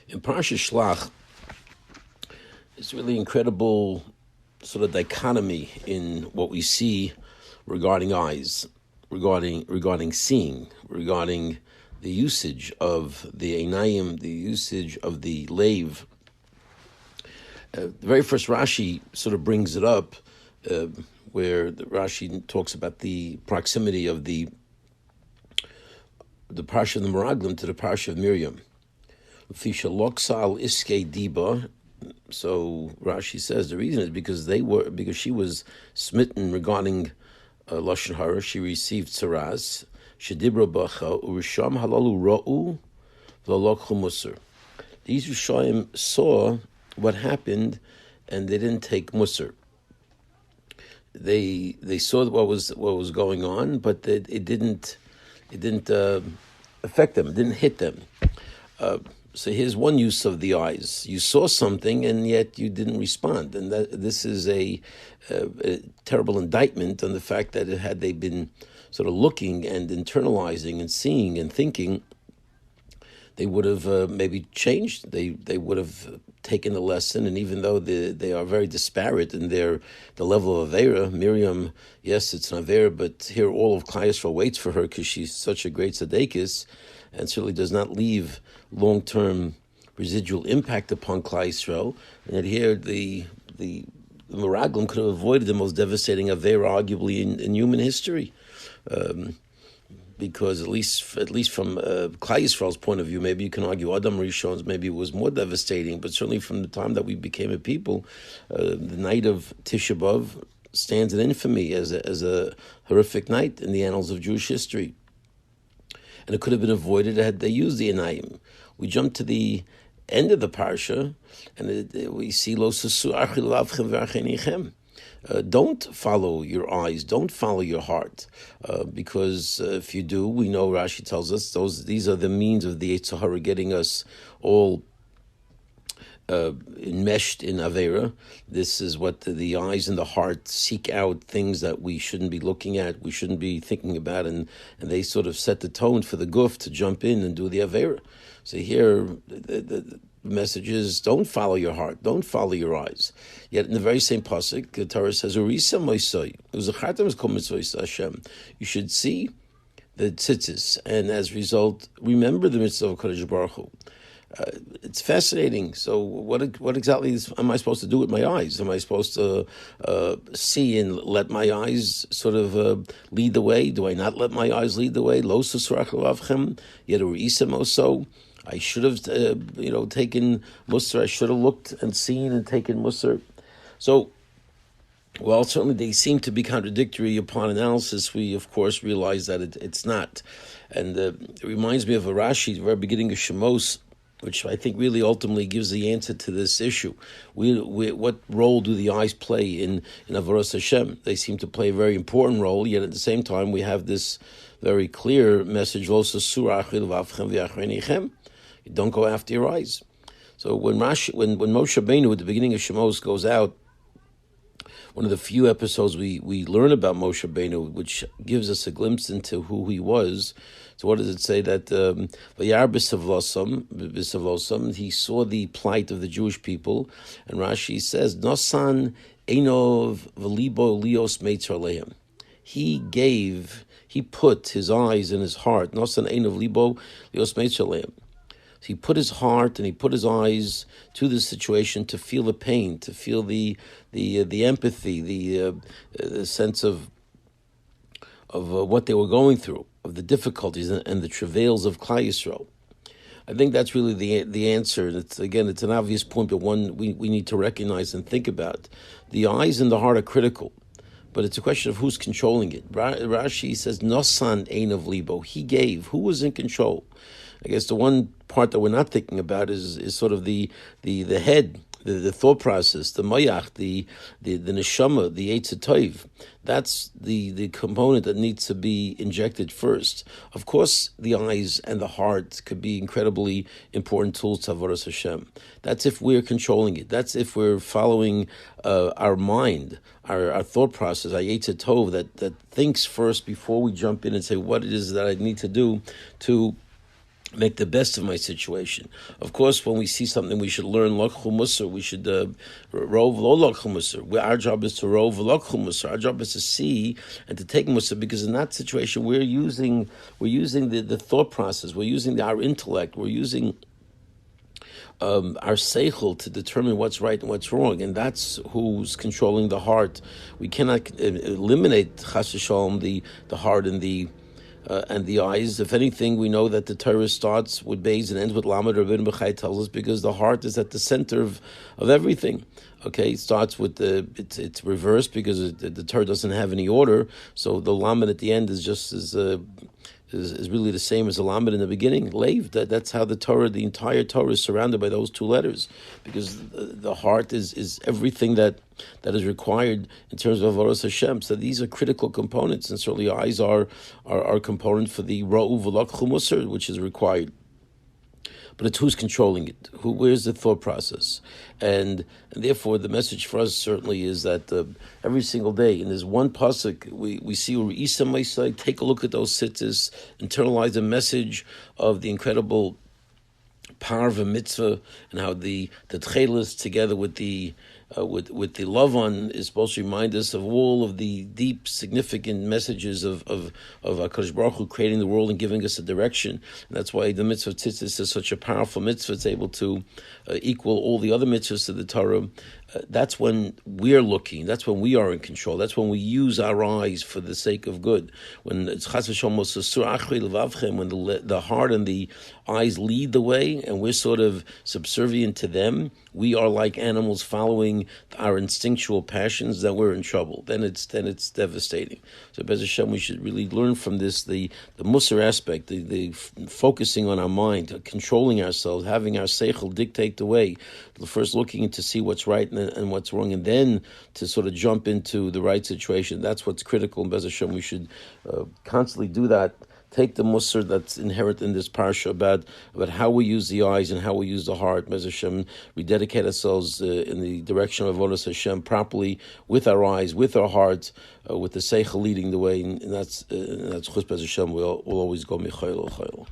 In Parsha Shlach, it's really incredible sort of dichotomy in what we see regarding eyes, regarding seeing, regarding the usage of the einayim, the usage of the lave. The very first Rashi sort of brings it up, where the Rashi talks about the proximity of the Parsha of the Meraglim to the Parsha of Miriam. Fisha Loksal Iske Diba. So Rashi says the reason is because she was smitten regarding lashon hara. She received tzaras. Shedibra bacha urisham halalu ra'u v'lokhu musar. These Rishonim saw what happened, and they didn't take musar. They saw what was going on, but it didn't affect them. It didn't hit them. So here's one use of the eyes. You saw something, and yet you didn't respond. And this is a terrible indictment on the fact that had they been sort of looking and internalizing and seeing and thinking, they would have maybe changed. They would have taken the lesson. And even though they are very disparate in the level of Avera, Miriam, yes, it's an Avera, but here all of Klal Yisrael waits for her because she's such a great tzaddikus, and certainly does not leave long-term residual impact upon Klal Yisrael. And yet here the Meraglim could have avoided the most devastating Avera arguably in human history. Because at least from Klal Yisrael's point of view, maybe you can argue Adam Rishon's maybe was more devastating, but certainly from the time that we became a people, the night of Tisha B'Av stands in infamy as a horrific night in the annals of Jewish history. And it could have been avoided had they used the Enayim. We jump to the end of the parsha, and we see Lo sasu archi lavchem v'archenichem. Don't follow your eyes, don't follow your heart, because if you do, we know Rashi tells us these are the means of the Yetzer Hara getting us all enmeshed in Avera. This is what the eyes and the heart seek out, things that we shouldn't be looking at, we shouldn't be thinking about, and they sort of set the tone for the guf to jump in and do the Avera. So here, the message is, don't follow your heart, don't follow your eyes. Yet in the very same pasuk, the Torah says, "Urisa moisoi." It was a chartam called mitzvah Hashem. You should see the tzitzis, and as a result, remember the mitzvah of Kodesh Baruch Hu. It's fascinating. So, what exactly am I supposed to do with my eyes? Am I supposed to see and let my eyes sort of lead the way? Do I not let my eyes lead the way? Lo susrach lavchem yet urisa moso. I should have, taken musar. I should have looked and seen and taken musar. So, while certainly they seem to be contradictory upon analysis, we, of course, realize that it's not. And it reminds me of a Rashi, the very beginning of Shemos, which I think really ultimately gives the answer to this issue. What role do the eyes play in Avodas Hashem? They seem to play a very important role, yet at the same time we have this very clear message, don't go after your eyes. So when Moshe Rabbeinu at the beginning of Shemos goes out, one of the few episodes we learn about Moshe Rabbeinu, which gives us a glimpse into who he was. So what does it say? That Vayar b'savlosam, he saw the plight of the Jewish people, and Rashi says, Nosan einov v'libo lios meitzar lehem. He put his eyes and his heart, Nosan einov libo lios meitzar lehem. He put his heart and he put his eyes to the situation to feel the pain, to feel the empathy, the sense of what they were going through, of the difficulties and the travails of Klal Yisrael. I think that's really the answer. It's an obvious point, but one we need to recognize and think about. The eyes and the heart are critical, but it's a question of who's controlling it. Rashi says, Nosan ein of libo. He gave. Who was in control? I guess the one part that we're not thinking about is sort of the head, the thought process, the mayach, the neshama, the Eitz Tov. That's the component that needs to be injected first. Of course, the eyes and the heart could be incredibly important tools to Avodas Hashem. That's if we're controlling it. That's if we're following our mind, our thought process, our Eitz Tov, that thinks first before we jump in and say what it is that I need to do to make the best of my situation. Of course, when we see something, we should learn lokhu musar. We should rov lo lokhu musar. Our job is to rov lokhu musar. Our job is to see and to take musar, because in that situation we're using the thought process. We're using our intellect. We're using our seichel to determine what's right and what's wrong, and that's who's controlling the heart. We cannot eliminate chas v'shalom the heart and the eyes. If anything, we know that the Torah starts with Beis and ends with Lamed. Rabbeinu Bechai tells us, because the heart is at the center of everything. Okay, it starts with it's reversed, because the Torah doesn't have any order. So the Lamed at the end is just is really the same as the Lamed in the beginning. Leiv, that's how the entire Torah is surrounded by those two letters, because the heart is everything that is required in terms of Avodas Hashem. So these are critical components, and certainly eyes are a component for the Ra'u V'Lakchu Musar, which is required. But it's who's controlling it. Where's the thought process? And therefore, the message for us certainly is that every single day, in this one pasuk, we see Isa Maisai, take a look at those sittas, internalize the message of the incredible power of a mitzvah, and how the tchelis together with the Lavan is supposed to remind us of all of the deep, significant messages of HaKadosh Baruch Hu creating the world and giving us a direction. And that's why the mitzvah of tzitzis is such a powerful mitzvah. It's able to equal all the other mitzvahs of the Torah. That's when we're looking. That's when we are in control. That's when we use our eyes for the sake of good. When it's chas v'shalom susur achrei levavchem, when the heart and the eyes lead the way, and we're sort of subservient to them, we are like animals following our instinctual passions, then we're in trouble. Then it's devastating. So Bez Hashem, we should really learn from this the musar aspect, the focusing on our mind, controlling ourselves, having our seichel dictate the way. First looking to see what's right and what's wrong, and then to sort of jump into the right situation. That's what's critical. And Bez Hashem, we should constantly do that. Take the musar that's inherent in this parsha about how we use the eyes and how we use the heart. Bez Hashem, we dedicate ourselves in the direction of Avodas Hashem properly, with our eyes, with our hearts, with the seichel leading the way, and that's chus Bez Hashem. We'll always go michayil.